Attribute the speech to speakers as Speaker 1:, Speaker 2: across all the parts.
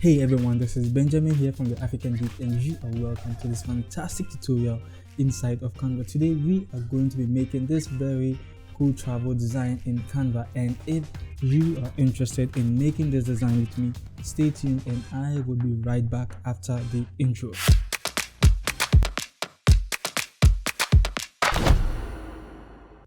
Speaker 1: Hey everyone, this is Benjamin here from the African Geek, and you are welcome to this fantastic tutorial inside of Canva. Today we are going to be making this very cool travel design in Canva, and if you are interested in making this design with me, stay tuned and I will be right back after the intro.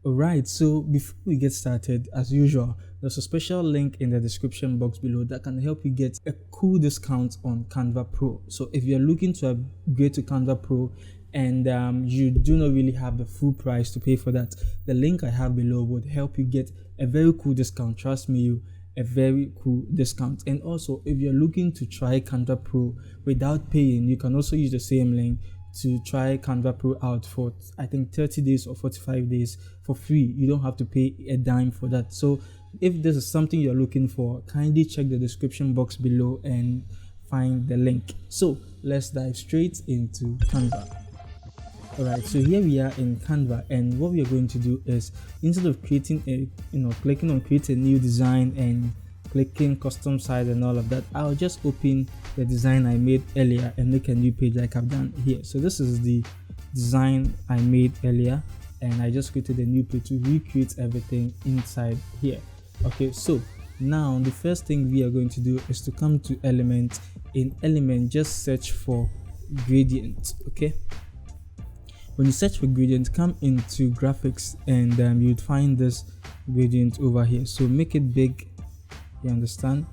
Speaker 1: Alright, so before we get started, as usual, there's a special link in the description box below that can help you get a cool discount on Canva Pro. So if you're looking to upgrade to Canva Pro and you do not really have the full price to pay for that, the link I have below would help you get a very cool discount. Trust me, a very cool discount. And also, if you're looking to try Canva Pro without paying, you can also use the same link to try Canva Pro out for I think 30 days or 45 days for free. You don't have to pay a dime for that. So if this is something you're looking for, kindly check the description box below and find the link. So let's dive straight into Canva. Alright, so here we are in Canva, and what we are going to do is, instead of creating clicking on create a new design and clicking custom size and all of that, I'll just open the design I made earlier and make a new page like I've done here. So this is the design I made earlier, and I just created a new page to recreate everything inside here. Okay, so now the first thing we are going to do is to come to element. In element, just search for gradient. Okay, when you search for gradient, come into graphics and you'd find this gradient over here. So make it big, you understand,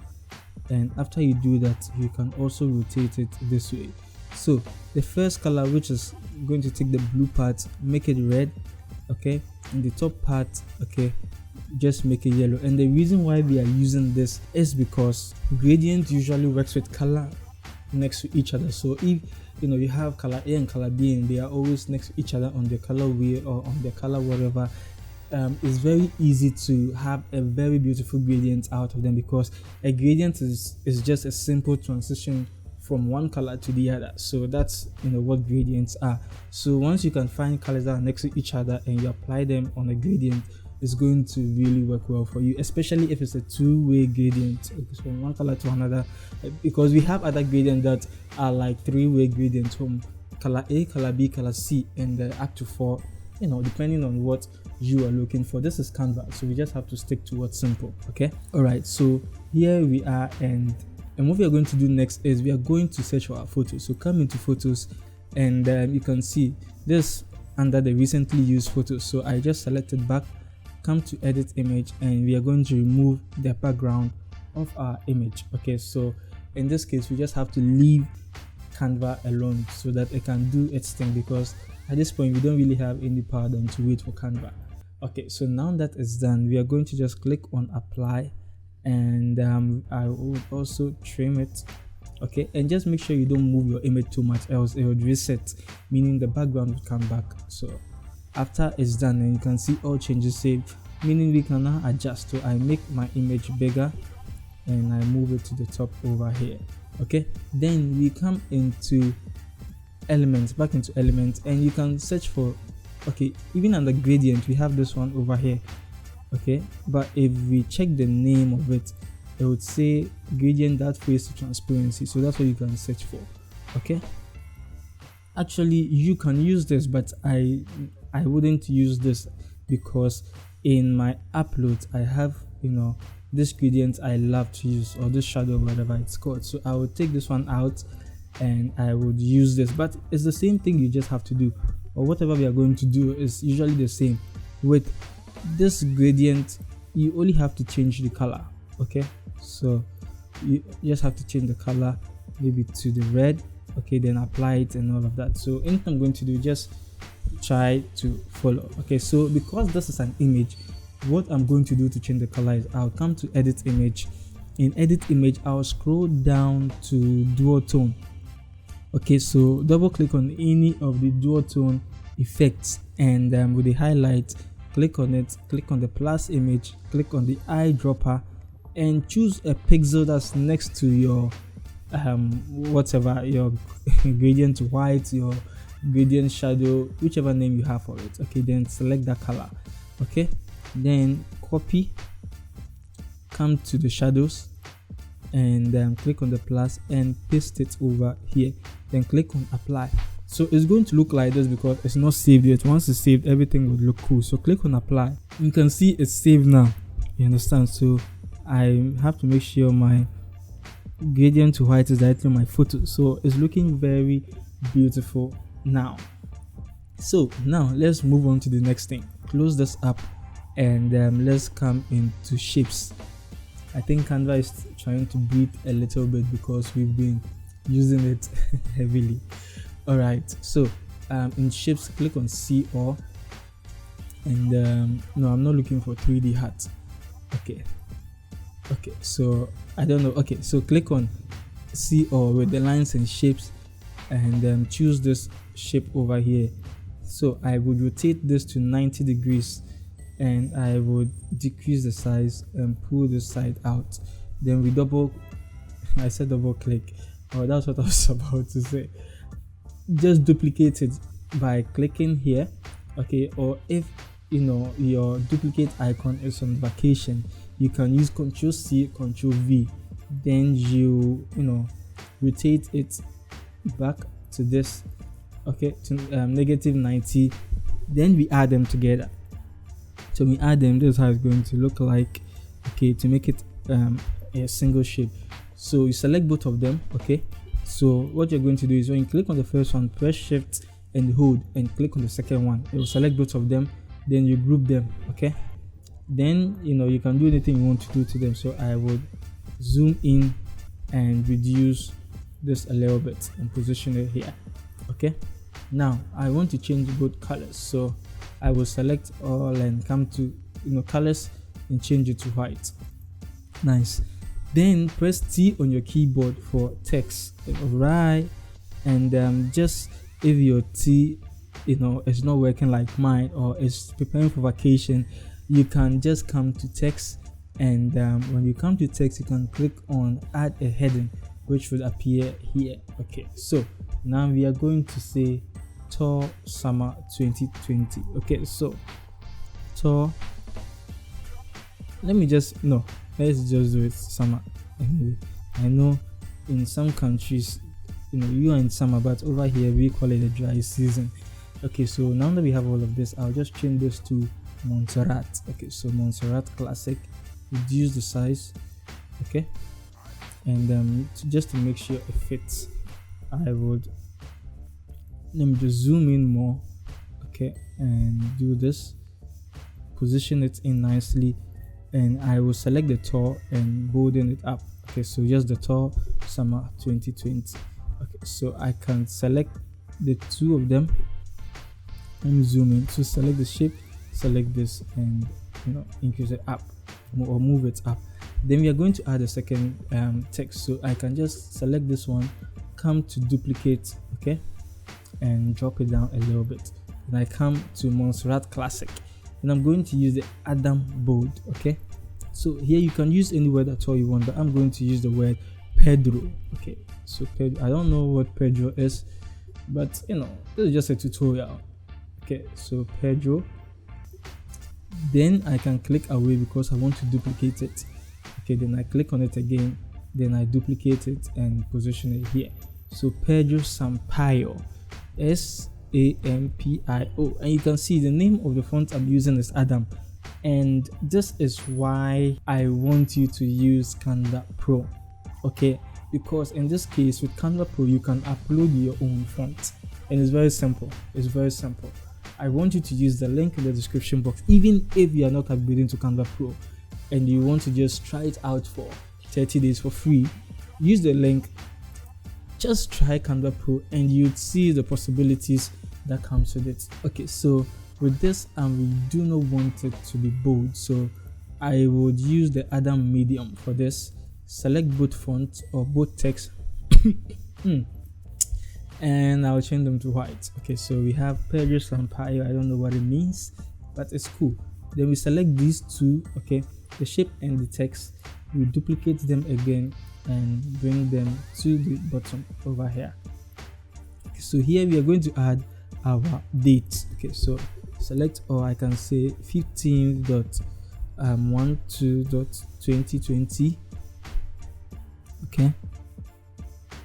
Speaker 1: and after you do that, you can also rotate it this way. So the first color, which is going to take the blue part, make it red. Okay, and the top part, okay, just make it yellow. And the reason why we are using this is because gradient usually works with color next to each other. So if you have color A and color B and they are always next to each other on the color wheel or on the color whatever, it's very easy to have a very beautiful gradient out of them, because a gradient is just a simple transition from one color to the other. So that's what gradients are. So once you can find colors that are next to each other and you apply them on a gradient, it's going to really work well for you, especially if it's a two-way gradient from one color to another, because we have other gradients that are like three-way gradients from color A, color B, color C, and up to 4, depending on what you are looking for. This is Canva, so we just have to stick to what's simple. Okay, all right, so here we are, and what we are going to do next is we are going to search for our photos. So come into photos, and you can see this under the recently used photos. So I just selected back, come to edit image, and we are going to remove the background of our image. Okay, so in this case we just have to leave Canva alone so that it can do its thing, because at this point we don't really have any power than to wait for Canva. Okay, so now that it's done, we are going to just click on apply, and I will also trim it. Okay, and just make sure you don't move your image too much, else it would reset, meaning the background will come back. So after it's done, and you can see all changes saved, meaning we can now adjust. So I make my image bigger and I move it to the top over here. Okay, then we come into elements, back into elements, and you can search for, okay, even under gradient we have this one over here. Okay, but if we check the name of it, it would say gradient that fades to transparency. So that's what you can search for. Okay, actually you can use this, but I wouldn't use this, because in my uploads I have this gradient I love to use, or this shadow, whatever it's called. So I would take this one out and I would use this, but it's the same thing you just have to do, or whatever we are going to do is usually the same. With this gradient you only have to change the color. Okay, so you just have to change the color maybe to the red. Okay, then apply it and all of that. So anything I'm going to do, just try to follow. Okay, so because this is an image, what I'm going to do to change the color is I'll come to edit image. In edit image, I'll scroll down to duotone. Okay, so double click on any of the duotone effects, and with the highlight, click on it, click on the plus image, click on the eyedropper, and choose a pixel that's next to your whatever, your gradient white, your gradient shadow, whichever name you have for it. Okay, then select that color. Okay, then copy, come to the shadows, and click on the plus and paste it over here. Then click on apply. So it's going to look like this because it's not saved yet. Once it's saved, everything would look cool. So click on apply. You can see it's saved now. You understand? So I have to make sure my gradient to white is directly on my photo. So it's looking very beautiful now. So now let's move on to the next thing. Close this up and let's come into shapes. I think Canva is trying to breathe a little bit because we've been using it heavily. Alright, so in shapes, click on see all, and no, I'm not looking for 3D hat. Okay, so I don't know. Okay, so click on see all with the lines and shapes, and choose this shape over here. So I would rotate this to 90 degrees, and I would decrease the size and pull this side out. Then we double click. Oh, that's what I was about to say. Just duplicate it by clicking here, okay? Or if your duplicate icon is on vacation, you can use Ctrl C, Ctrl V. Then you rotate it back to this, okay, to negative 90. Then we add them together. So we add them. This is how it's going to look like, okay, to make it a single shape. So you select both of them, okay? So what you're going to do is when you click on the first one, press shift and hold and click on the second one. It will select both of them, then you group them, okay? Then you can do anything you want to do to them. So I would zoom in and reduce this a little bit and position it here, okay? Now I want to change both colors, so I will select all and come to colors and change it to white. Nice. Then press T on your keyboard for text. Alright, and just if your T is not working like mine or is preparing for vacation, you can just come to text, and when you come to text, you can click on add a heading, which will appear here. Okay, so now we are going to say tour summer 2020. Okay, so tour, let's just do it summer. Anyway, I know in some countries you are in summer, but over here we call it a dry season. Okay, so now that we have all of this, I'll just change this to Montserrat. Okay, so Montserrat Classic, reduce the size, okay, and just to make sure it fits, let me just zoom in more, okay, and do this, position it in nicely, and I will select the tour and bolden it up. Okay, so just the tour summer 2020. Okay, so I can select the two of them. Let me zoom in to select the shape, select this, and increase it up or move it up. Then we are going to add a second text, so I can just select this one, come to duplicate, okay, and drop it down a little bit. Then I come to Montserrat Classic, and I'm going to use the Adam bold. Okay, so here you can use any word at all you want, but I'm going to use the word Pedro. Okay, so Pedro, I don't know what Pedro is, but this is just a tutorial. Okay, so Pedro, then I can click away because I want to duplicate it. Okay, then I click on it again, then I duplicate it and position it here. So Pedro Sampaio, Sampio, and you can see the name of the font I'm using is Adam, and this is why I want you to use Canva Pro. Okay, because in this case with Canva Pro you can upload your own font, and it's very simple. I want you to use the link in the description box. Even if you are not upgrading to Canva Pro and you want to just try it out for 30 days for free, use the link. Just try Canva Pro and you'd see the possibilities that comes with it. Okay, so with this, we do not want it to be bold, so I would use the Adam medium for this. Select both fonts or both text and I'll change them to white. Okay, so we have Pedro Sampaio. I don't know what it means, but it's cool. Then we select these two, okay, the shape and the text. We duplicate them again and bring them to the bottom over here. Okay, so here we are going to add our date. Okay, so select, or I can say 15.12.2020. Okay,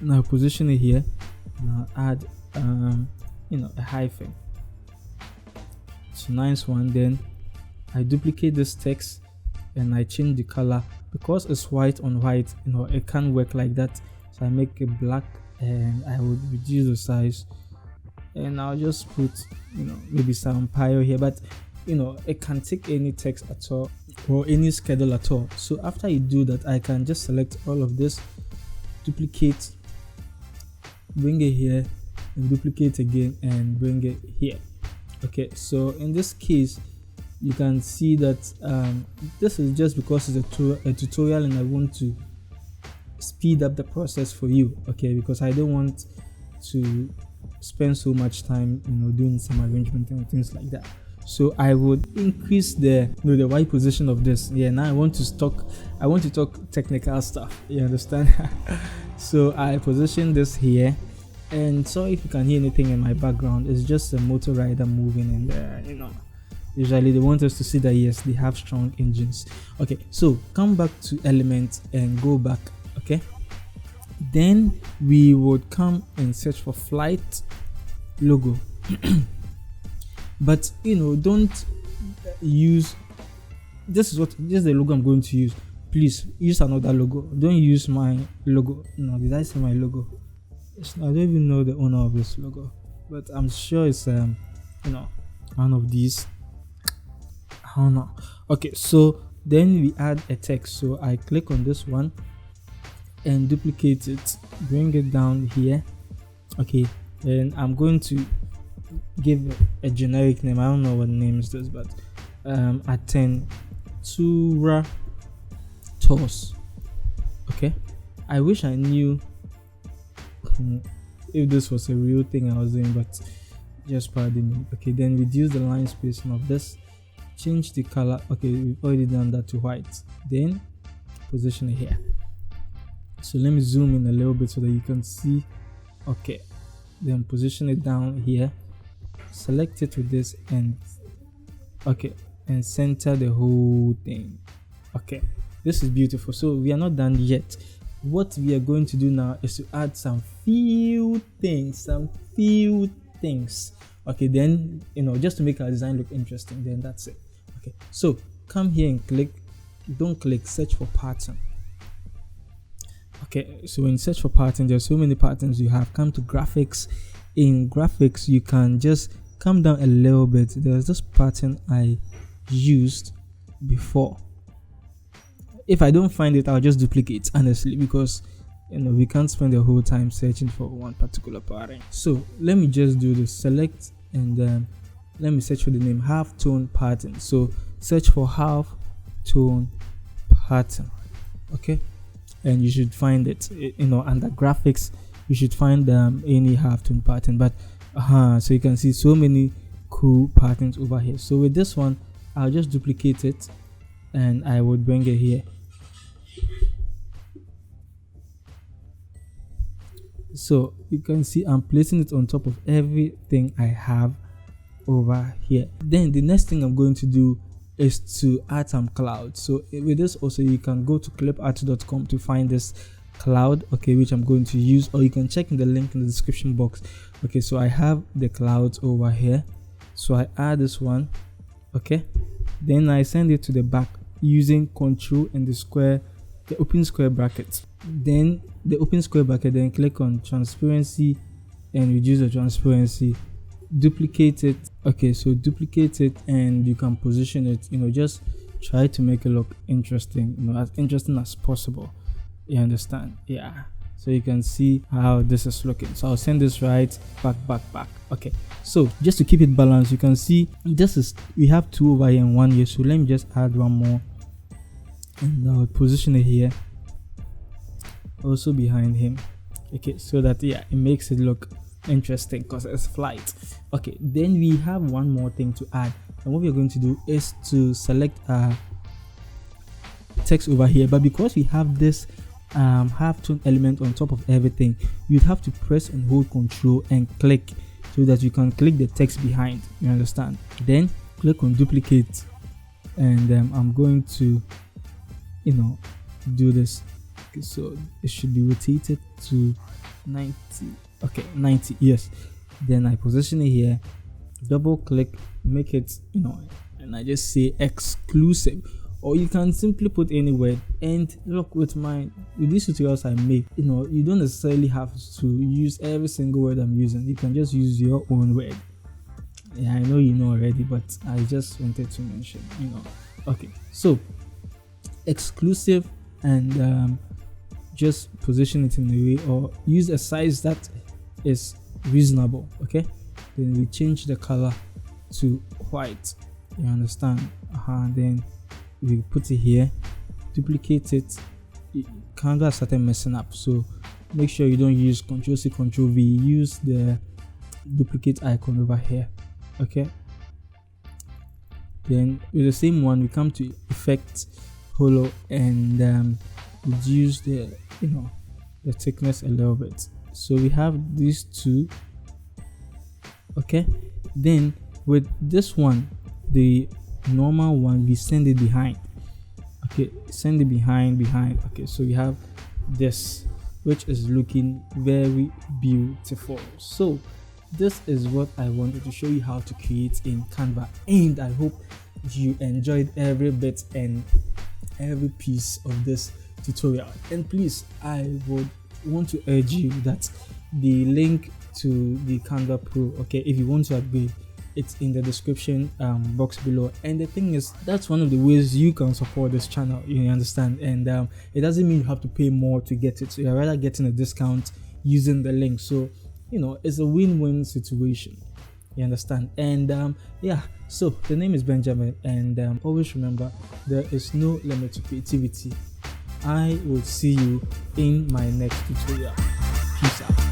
Speaker 1: now position it here. Now add a hyphen. It's a nice one. Then I duplicate this text and I change the color. Because it's white on white, it can't work like that, so I make it black and I would reduce the size, and I'll just put maybe some pile here, but it can take any text at all or any schedule at all. So after you do that, I can just select all of this, duplicate, bring it here, and duplicate again and bring it here. Okay, so in this case you can see that this is just because it's a tutorial and I want to speed up the process for you. Okay, because I don't want to spend so much time doing some arrangement and things like that. So I would increase the white position of this. Yeah, now I want to talk technical stuff, you understand? So I position this here, and so if you can hear anything in my background, it's just a motor rider moving in there. Usually they want us to see that yes, they have strong engines. Okay, so come back to element and go back. Okay, then we would come and search for flight logo. But don't use this is the logo I'm going to use. Please use another logo. Don't use my logo. No, did I say my logo? I don't even know the owner of this logo, but I'm sure it's one of these. I don't know. Okay, so then we add a text. So I click on this one and duplicate it, bring it down here. Okay, and I'm going to give a generic name. I don't know what name is this, but Atentura Toss. Okay, I wish I knew if this was a real thing I was doing, but just pardon me. Okay, then reduce the line spacing of this, change the color. Okay, we've already done that to white. Then position it here. So let me zoom in a little bit so that you can see. Okay, then position it down here, select it with this, and center the whole thing. Okay, this is beautiful. So we are not done yet. What we are going to do now is to add some few things. Okay, then just to make our design look interesting. Then that's it. Okay, so come here and search for pattern. Okay, so when you search for pattern, there's so many patterns you have. Come to graphics. In graphics, you can just come down a little bit. There's this pattern I used before. If I don't find it, I'll just duplicate, honestly, because we can't spend the whole time searching for one particular pattern. So let me just do this. Select and let me search for the name half-tone pattern. So search for half-tone pattern. Okay, and you should find it. Under graphics, you should find any half-tone pattern. But so you can see so many cool patterns over here. So with this one, I'll just duplicate it and I would bring it here. So you can see I'm placing it on top of everything I have over here. Then the next thing I'm going to do is to add some clouds. So with this also, you can go to clipart.com to find this cloud, okay, which I'm going to use, or you can check in the link in the description box. Okay, so I have the clouds over here, so I add this one. Okay, then I send it to the back using control and the open square bracket. Then the open square bracket, then click on transparency and reduce the transparency, duplicate it. Okay, so duplicate it and you can position it, just try to make it look interesting, as interesting as possible. You understand? Yeah, so you can see how this is looking. So I'll send this right back. Okay, so just to keep it balanced, you can see we have two over here and one here. So let me just add one more and I'll position it here, also behind him. Okay, so that it makes it look interesting because it's flight. Okay, then we have one more thing to add, and what we're going to do is to select text over here. But because we have this half-tone element on top of everything, you'd have to press and hold control and click so that you can click the text behind. You understand? Then click on duplicate, and I'm going to do this. Okay, so it should be rotated to 90. Okay, 90. Yes. Then I position it here, double click, make it, and I just say exclusive. Or you can simply put any word. And look, with these tutorials I make, you don't necessarily have to use every single word I'm using. You can just use your own word. Yeah, I know you know already, but I just wanted to mention, Okay, so exclusive, and just position it in a way, or use a size that is reasonable. Okay, then we change the color to white. You understand? Then we put it here, duplicate it. Canva started messing up, so make sure you don't use Ctrl+C Ctrl+V. Use the duplicate icon over here. Okay, then with the same one we come to effect, hollow, and reduce the the thickness a little bit. So we have these two. Okay, then with this one, the normal one, we send it behind. Okay, send it behind. Okay, so we have this, which is looking very beautiful. So this is what I wanted to show you how to create in Canva, and I hope you enjoyed every bit and every piece of this tutorial. And please, I would want to urge you that the link to the Canva Pro, okay, if you want to upgrade, it's in the description box below. And the thing is, that's one of the ways you can support this channel, you understand. And it doesn't mean you have to pay more to get it, so you're rather getting a discount using the link. So it's a win-win situation, you understand. And yeah, so the name is Benjamin, and always remember, there is no limit to creativity. I will see you in my next tutorial. Peace out.